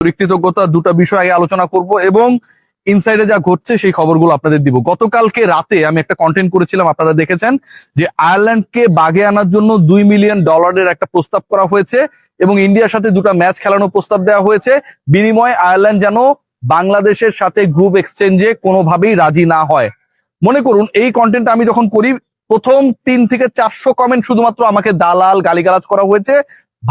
কৃতজ্ঞতা দুটা বিষয় আগে আলোচনা করব এবং ইনসাইডে যা ঘটছে সেই খবরগুলো আপনাদের দিব। গতকালকে রাতে আমি একটা কন্টেন্ট করেছিলাম, আপনারা দেখেছেন, যে আয়ারল্যান্ডকে বাগে আনার জন্য $2 মিলিয়ন একটা প্রস্তাব করা হয়েছে এবং ইন্ডিয়ার সাথে দুটা ম্যাচ খেলানোর প্রস্তাব দেওয়া হয়েছে। বিনিময়ে আয়ারল্যান্ড যেন বাংলাদেশের সাথে গ্রুপ এক্সচেঞ্জে কোনোভাবেই রাজি না হয়। মনে করুন এই কন্টেন্ট আমি যখন করি, প্রথম 3 থেকে 400 কমেন্ট শুধুমাত্র আমাকে দালাল গালিগালাজ করা হয়েছে।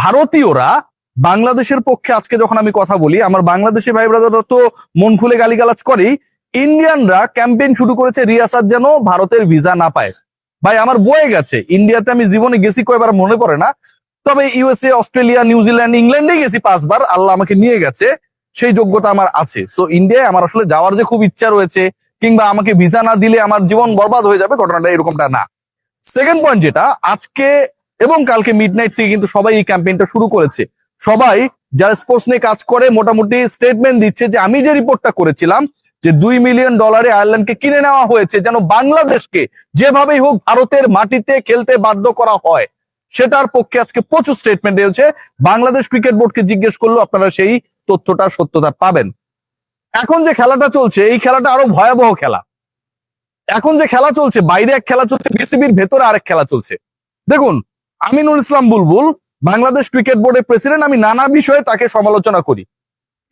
ভারতীয়রা বাংলাদেশের পক্ষে আজকে যখন আমি কথা বলি, আমার বাংলাদেশি ভাই ব্রাদাররা তো মন খুলে গালিগালাজ করেই। ইন্ডিয়ানরা ক্যাম্পেইন শুরু করেছে রিয়াসাত যেন ভারতের ভিসা না পায়। ভাই আমার বয়ে গেছে, ইন্ডিয়াতে আমি জীবনে গেছি কয়বার মনে পড়ে না, তবে ইউএসএ, অস্ট্রেলিয়া, নিউজিল্যান্ড, ইংল্যান্ডে গেছি 5 বার, আল্লাহ আমাকে নিয়ে গেছে, সেই যোগ্যতা আমার আছে। সো ইন্ডিয়ায় আমার আসলে যাওয়ার যে খুব ইচ্ছা রয়েছে, কিংবা আমাকে ভিসা না দিলে আমার জীবন বরবাদ হয়ে যাবে, ঘটনাটা এরকমটা না। সেকেন্ড পয়েন্ট যেটা, আজকে এবং কালকে মিডনাইট থেকে কিন্তু সবাই এই ক্যাম্পেইনটা শুরু করেছে। সবাই যারা স্পোর্টস নিয়ে কাজ করে মোটামুটি স্টেটমেন্ট দিচ্ছে যে আমি যে রিপোর্টটা করেছিলাম যে $2 মিলিয়ন আয়ারল্যান্ডকে কিনে নেওয়া হয়েছে যেন বাংলাদেশকে যেভাবেই হোক ভারতের মাটিতে খেলতে বাধ্য করা হয়, সেটার পক্ষে আজকে প্রচুর স্টেটমেন্ট রয়েছে। বাংলাদেশ ক্রিকেট বোর্ডকে জিজ্ঞেস করলেও আপনারা সেই তথ্যটা সত্যতা পাবেন। এখন যে খেলাটা চলছে, এই খেলাটা আরো ভয়াবহ খেলা। এখন যে খেলা চলছে, বাইরে এক খেলা চলছে, বিসিবির ভেতরে আরেক খেলা চলছে। দেখুন, আমিনুল ইসলাম বুলবুল বাংলাদেশ ক্রিকেট বোর্ডের প্রেসিডেন্ট, আমি নানা বিষয়ে তাকে সমালোচনা করি,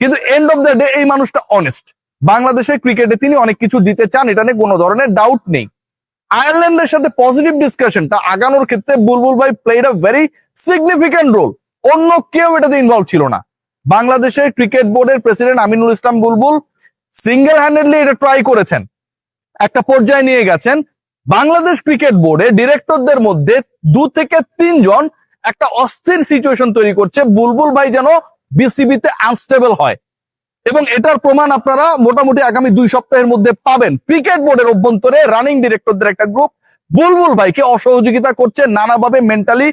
কিন্তু এন্ড অফ দ্য ডে এই মানুষটা অনেস্ট। বাংলাদেশের ক্রিকেটে তিনি অনেক কিছু দিতে চান, এটা নিয়ে কোনো ধরনের ডাউট নেই। আয়ারল্যান্ডের সাথে পজিটিভ ডিসকাশনটা আগানোর ক্ষেত্রে বুলবুল ভাই played a very significant role. অন্য কেউ এটাতে ইনভলভ ছিল না। বাংলাদেশের ক্রিকেট বোর্ডের president Aminul Islam Bulbul single handedly এটা ট্রাই করেছেন, একটা পর্যায়ে নিয়ে গেছেন। বাংলাদেশ ক্রিকেট বোর্ডে ডিরেক্টরদের মধ্যে 2 থেকে 3 জন একটা অস্থির সিচুয়েশন তৈরি করছে, বুলবুল ভাই যেন বিসিবিতে আনস্টেবল হয়। এবং এটার প্রমাণ আপনারা মোটামুটি আগামী 2 সপ্তাহের মধ্যে পাবেন। ক্রিকেট বোর্ডের অভ্যন্তরে রানিং ডিরেক্টরদের একটা গ্রুপ বুলবুল ভাইকে অসহযোগিতা করছে, নানাভাবে মেন্টালি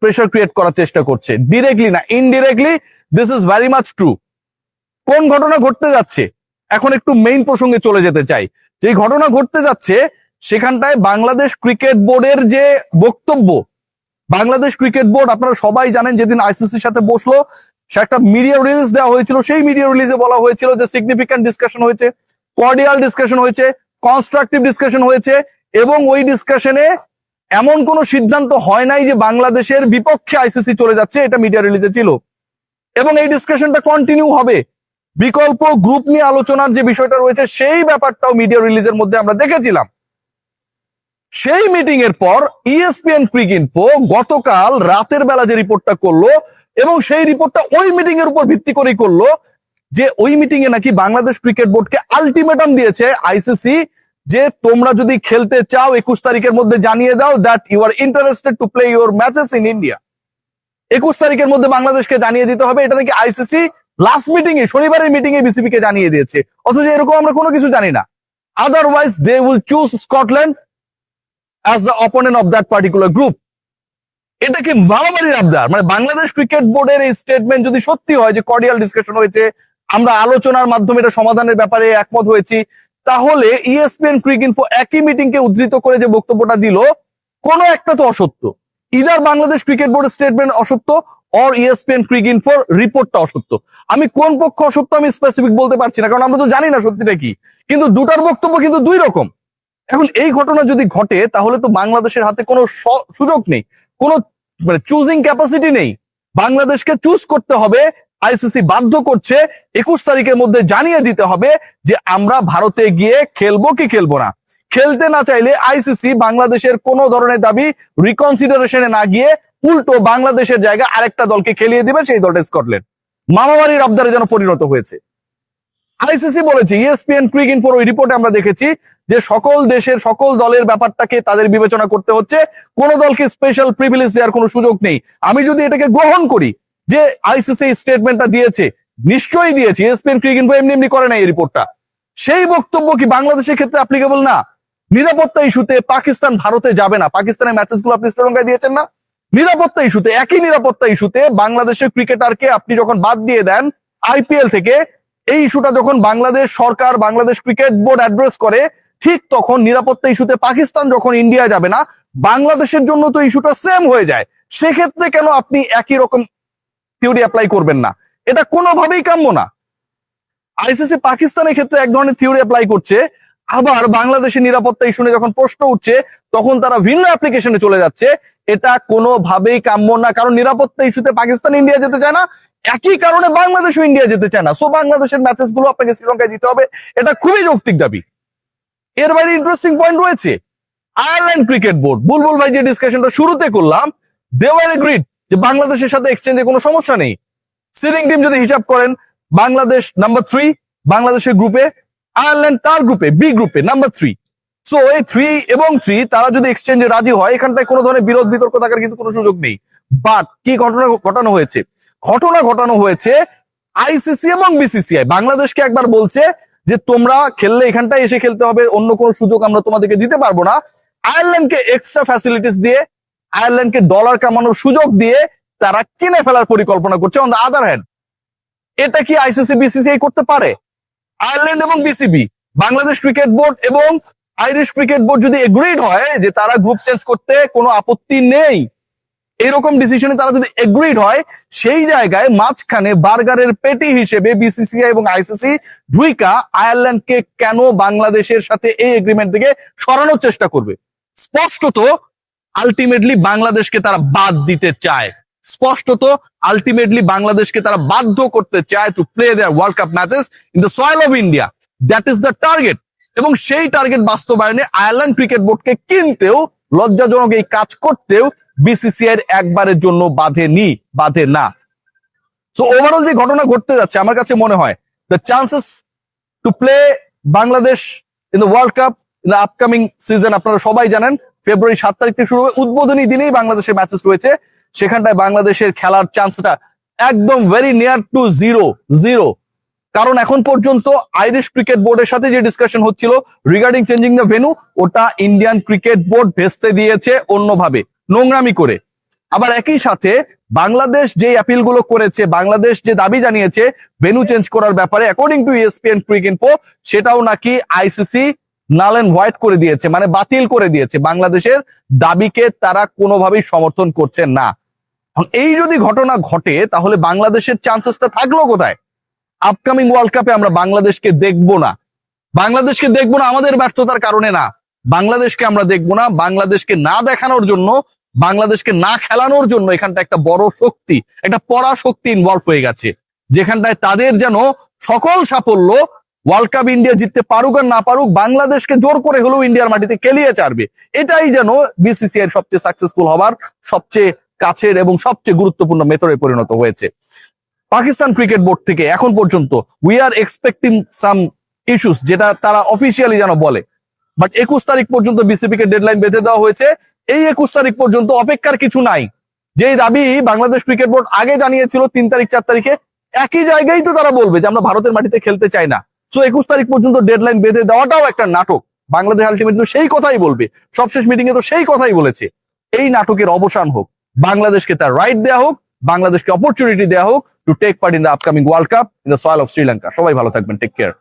প্রেশার ক্রিয়েট করার চেষ্টা করছে, ডিরেক্টলি না indirectly. This is very much true. কোন ঘটনা ঘটতে যাচ্ছে, এখন একটু মেইন প্রসঙ্গে চলে যেতে চাই। যে ঘটনা ঘটতে যাচ্ছে সেখানটায় বাংলাদেশ ক্রিকেট বোর্ডের যে বক্তব্য, বাংলাদেশ ক্রিকেট বোর্ড আপনারা সবাই জানেন যেদিন আইসিসির সাথে বসলো, সে একটা মিডিয়া রিলিজ দেওয়া হয়েছিল। সেই মিডিয়া রিলিজে বলা হয়েছিল যে সিগনিফিক্যান্ট ডিসকাশন হয়েছে, কর্ডিয়াল ডিসকাশন হয়েছে, কনস্ট্রাকটিভ ডিসকাশন হয়েছে, এবং ওই ডিসকাশনে এমন কোনো সিদ্ধান্ত হয় নাই যে বাংলাদেশের বিপক্ষে আইসিসি চলে যাচ্ছে, এটা মিডিয়া রিলিজে ছিল। এবং এই ডিসকাশনটা কন্টিনিউ হবে। বিকল্প গ্রুপ নিয়ে আলোচনার যে বিষয়টা রয়েছে সেই ব্যাপারটাও মিডিয়া রিলিজের মধ্যে আমরা দেখেছিলাম। সেই মিটিং এর পর ইএসপিএন ক্রিকইনফো গতকাল রাতের বেলা যে রিপোর্টটা করলো, এবং সেই রিপোর্টটা ওই মিটিং এর উপর ভিত্তি করেই করলো, যে ওই মিটিং এ নাকি বাংলাদেশ ক্রিকেট বোর্ডকে আলটিমেটাম দিয়েছে আইসিসি, যে তোমরা যদি খেলতে চাও 21 তারিখের মধ্যে জানিয়ে দাও that you are interested to play your matches in India. 21 তারিখের মধ্যে বাংলাদেশকে জানিয়ে দিতে হবে। এটা নাকি আইসিসি লাস্ট মিটিং এ, শনিবারের মিটিং এ বিসিবি কে জানিয়ে দিয়েছে, অথচ এরকম আমরা কোনো কিছু জানি না। Otherwise they will choose Scotland as the opponent of that particular group. এটা কি মারামারির আবদার? মানে বাংলাদেশ ক্রিকেট বোর্ডের এই স্টেটমেন্ট যদি সত্যি হয় যে কর্ডিয়াল ডিসকাশন হয়েছে, আমরা আলোচনার মাধ্যমে এটা সমাধানের ব্যাপারে একমত হয়েছি, তাহলে ইএসপিএন ক্রিকইনফো একই মিটিংকে উদ্ধৃত করে যে বক্তব্যটা দিল, কোনো একটা তো অসত্য। ইদার বাংলাদেশ ক্রিকেট বোর্ডের স্টেটমেন্ট অসত্য, অর ইএসপিএন ক্রিকইনফোর রিপোর্টটা অসত্য। আমি কোন পক্ষ অসত্য আমি স্পেসিফিক বলতে পারছি না, কারণ আমরা তো জানি না সত্যিটা কি, কিন্তু দুটার বক্তব্য কিন্তু 2 রকম। এখন এই ঘটনা যদি ঘটে তাহলে তো বাংলাদেশের হাতে কোনো সুযোগ নেই, কোনো চুজিং ক্যাপাসিটি নেই। বাংলাদেশকে চুজ করতে হবে, আইসিসি বাধ্য করছে 21 তারিখের মধ্যে জানিয়ে দিতে হবে যে আমরা ভারতে গিয়ে খেলবো কি খেলবো না। খেলতে না চাইলে আইসিসি বাংলাদেশের কোনো ধরনের দাবি রিকনসিডারেশনে না গিয়ে উল্টো বাংলাদেশের জায়গা আরেকটা দলকে খেলিয়ে দিবে, সেই দলটা স্কটল্যান্ড। মামাবাড়ির আবদারে যেন পরিণত হয়েছে। আইসিসি বলেছে, ইএসপিএন ক্রিকইনফোর ওই রিপোর্টে আমরা দেখেছি যে সকল দেশের সকল দলের ব্যাপারটাকে তাদের বিবেচনা করতে হচ্ছে, কোন দলকে স্পেশাল প্রিভিলেজ দেওয়ার কোনো সুযোগ নেই। আমি যদি এটাকে গ্রহণ করি যে আইসিসি স্টেটমেন্টটা দিয়েছে, নিশ্চয়ই দিয়েছে, ইএসপিএন ক্রিকইনফো এমনি এমনি করে না এই রিপোর্টটা। সেই বক্তব্য কি বাংলাদেশের ক্ষেত্রে অ্যাপ্লিকেবল না? নিরাপত্তা ইস্যুতে পাকিস্তান ভারতে যাবে না, পাকিস্তানের ম্যাচেসগুলো আপনি শ্রীলঙ্কায় দিয়েছেন না। নিরাপত্তা ইস্যুতে, একই নিরাপত্তা ইস্যুতে বাংলাদেশের ক্রিকেটারকে আপনি যখন বাদ দিয়ে দেন আইপিএল থেকে, এই ইস্যুটা যখন বাংলাদেশ সরকার, বাংলাদেশ ক্রিকেট বোর্ড অ্যাড্রেস করে, ঠিক তখন নিরাপত্তা ইস্যুতে পাকিস্তান যখন ইন্ডিয়া যাবে না, বাংলাদেশের জন্য তো ইস্যুটা সেম হয়ে যায়। সেক্ষেত্রে কেন আপনি একই রকম থিওরি অ্যাপ্লাই করবেন না? এটা কোনোভাবেই কাম্য না। আইসিসি পাকিস্তানের ক্ষেত্রে এক ধরনের থিওরি অ্যাপ্লাই করছে, আবার বাংলাদেশের নিরাপত্তা ইস্যু নিয়ে যখন প্রশ্ন উঠছে তখন তারা ভিন্ন অ্যাপ্লিকেশনে চলে যাচ্ছে। এটা কোনোভাবেই কাম্য না, কারণ নিরাপত্তা ইস্যুতে পাকিস্তান ইন্ডিয়া যেতে চায় না, একই কারণে বাংলাদেশও ইন্ডিয়া যেতে চায় না। সো বাংলাদেশের ম্যাচেস গুলো আপনাকে শ্রীলঙ্কায় দিতে হবে, এটা খুবই যৌক্তিক দাবি। এর বাইরে ইন্টারেস্টিং পয়েন্ট রয়েছে, আয়ারল্যান্ড ক্রিকেট বোর্ড, বুলবুল ভাই যে ডিসকাশনটা শুরুতে করলাম, দে ওয়ার এগ্রিড যে বাংলাদেশের সাথে এক্সচেঞ্জে কোনো সমস্যা নেই। সিটিং টিম যদি হিসাব করেন, বাংলাদেশ নাম্বার 3 বাংলাদেশের গ্রুপে, আয়ারল্যান্ড তার গ্রুপে বি গ্রুপে নাম্বার 3। সো এই 3 এবং 3 তারা যদি এক্সচেঞ্জে রাজি হয়, এখানটায় কোনো ধরনের বিরোধ বিতর্ক থাকার কিন্তু কোনো সুযোগ নেই। বাট কি ঘটনা ঘটানো হয়েছে? ঘটনা ঘটানো হয়েছে আইসিসি এবং বিসিসিআই বাংলাদেশকে একবার বলছে যে তোমরা খেললে এখানটায় এসে খেলতে হবে, অন্য কোনো সুযোগ আমরা তোমাদেরকে দিতে পারবো না। আয়ারল্যান্ডকে এক্সট্রা ফ্যাসিলিটিস দিয়ে, আয়ারল্যান্ডকে ডলার কামানোর সুযোগ দিয়ে তারা কিনে ফেলার পরিকল্পনা করছে। অন দ্য আদার হ্যান্ড, এটা কি আইসিসি বিসিসিআই করতে পারে? আয়ারল্যান্ড এবং বিসিবি, বাংলাদেশ ক্রিকেট বোর্ড এবং আইরিশ ক্রিকেট বোর্ড যদি এগ্রিড হয় যে তারা গ্রুপ চেঞ্জ করতে কোনো আপত্তি নেই, এরকম ডিসিশনে তারা যদি এগ্রিড হয়, সেই জায়গায় মাঝখানে বার্গারের পেটি হিসেবে বিসিসিআই এবং আইসিসি ঢুইকা আয়ারল্যান্ডকে কেন বাংলাদেশের সাথে এই এগ্রিমেন্ট থেকে সরানোর চেষ্টা করবে? স্পষ্টত আলটিমেটলি বাংলাদেশকে তারা বাদ দিতে চায়, স্পষ্টত আলটিমেটলি বাংলাদেশকে তারা বাধ্য করতে চায় to play there world cup matches in the soil of India. That is the target. এবং সেই টার্গেট বাস্তবায়নে আয়ারল্যান্ড ক্রিকেট বোর্ডকে কিনতেও, লজ্জাজনক এই কাজ করতেও বিসিসিআই এর একবারের জন্য বাধে না। সো ওভারঅল যে ঘটনা ঘটতে যাচ্ছে, আমার কাছে মনে হয় the chances to play Bangladesh in the world cup in the upcoming season, আপনারা সবাই জানেন ফেব্রুয়ারি 7 তারিখ থেকে শুরু হবে। উদ্বোধনী দিনেই বাংলাদেশের ম্যাচেস রয়েছে, সেখানটায় বাংলাদেশের খেলার চান্সটা একদম ভেরি নিয়ার টু জিরো। কারণ এখন পর্যন্ত আইরিশ ক্রিকেট বোর্ডের সাথে যে ডিসকাশন হচ্ছিল রিগার্ডিং চেঞ্জিং দ্য ভেন্যু, ওটা ইন্ডিয়ান ক্রিকেট বোর্ড ভেস্তে দিয়েছে অন্যভাবে, নোংরামি করে। আবার একই সাথে বাংলাদেশ যে অ্যাপিল গুলো করেছে, বাংলাদেশ যে দাবি জানিয়েছে ভেন্যু চেঞ্জ করার ব্যাপারে, অ্যাকর্ডিং টু ESPN ক্রিকইনফো, সেটাও নাকি আইসিসি নাল এন্ড হোয়াইট করে দিয়েছে, মানে বাতিল করে দিয়েছে। বাংলাদেশের দাবিকে তারা কোনোভাবেই সমর্থন করছে না। এই যদি ঘটনা ঘটে, তাহলে বাংলাদেশের চান্সেসটা থাকলো কোথায়? আপকামিং ওয়ার্ল্ড কাপে আমরা বাংলাদেশকে দেখবো না। বাংলাদেশকে দেখবো না আমাদের ব্যর্থতার কারণে না, বাংলাদেশকে আমরা দেখবো না। বাংলাদেশকে না দেখানোর জন্য, বাংলাদেশকে না খেলানোর জন্য এখানটা একটা বড় শক্তি, একটা পরাশক্তি ইনভলভ হয়ে গেছে, যেখানটায় তাদের যেন সকল সাফল্য, ওয়ার্ল্ড কাপ ইন্ডিয়া জিততে পারুক আর না পারুক, বাংলাদেশকে জোর করে হলেও ইন্ডিয়ার মাটিতে খেলিয়ে ছাড়বে। এটাই যেন বিসিসিআই এর সবচেয়ে সাকসেসফুল হবার সবচেয়ে কাছের এবং সবচেয়ে গুরুত্বপূর্ণ মেথডে পরিণত হয়েছে। পাকিস্তান ক্রিকেট বোর্ড থেকে এখন পর্যন্ত we are expecting some issues, যেটা তারা অফিসিয়ালি যেন বলে। বাট 21 তারিখ পর্যন্ত বিসিবি কে ডেডলাইন বেঁধে দেওয়া হয়েছে। এই 21 তারিখ পর্যন্ত অপেক্ষার কিছু নাই। যেই দাবি বাংলাদেশ ক্রিকেট বোর্ড আগে জানিয়েছিল 3 তারিখ 4 তারিখে, একই জায়গায় তো তারা বলবে যে আমরা ভারতের মাটিতে খেলতে চাই না। সো 21 তারিখ পর্যন্ত ডেডলাইন বেঁধে দেওয়াটাও একটা নাটক। বাংলাদেশ আলটিমেটলি তো সেই কথাই বলবে, সবশেষ মিটিং এ তো সেই কথাই বলেছে। এই নাটকের অবসান হোক, বাংলাদেশকে তার রাইট দেওয়া হোক, বাংলাদেশকে অপরচুনিটি দেওয়া হোক to take part in the upcoming world cup in the soil of Sri Lanka. সবাই ভালো থাকবেন, টেক কেয়ার।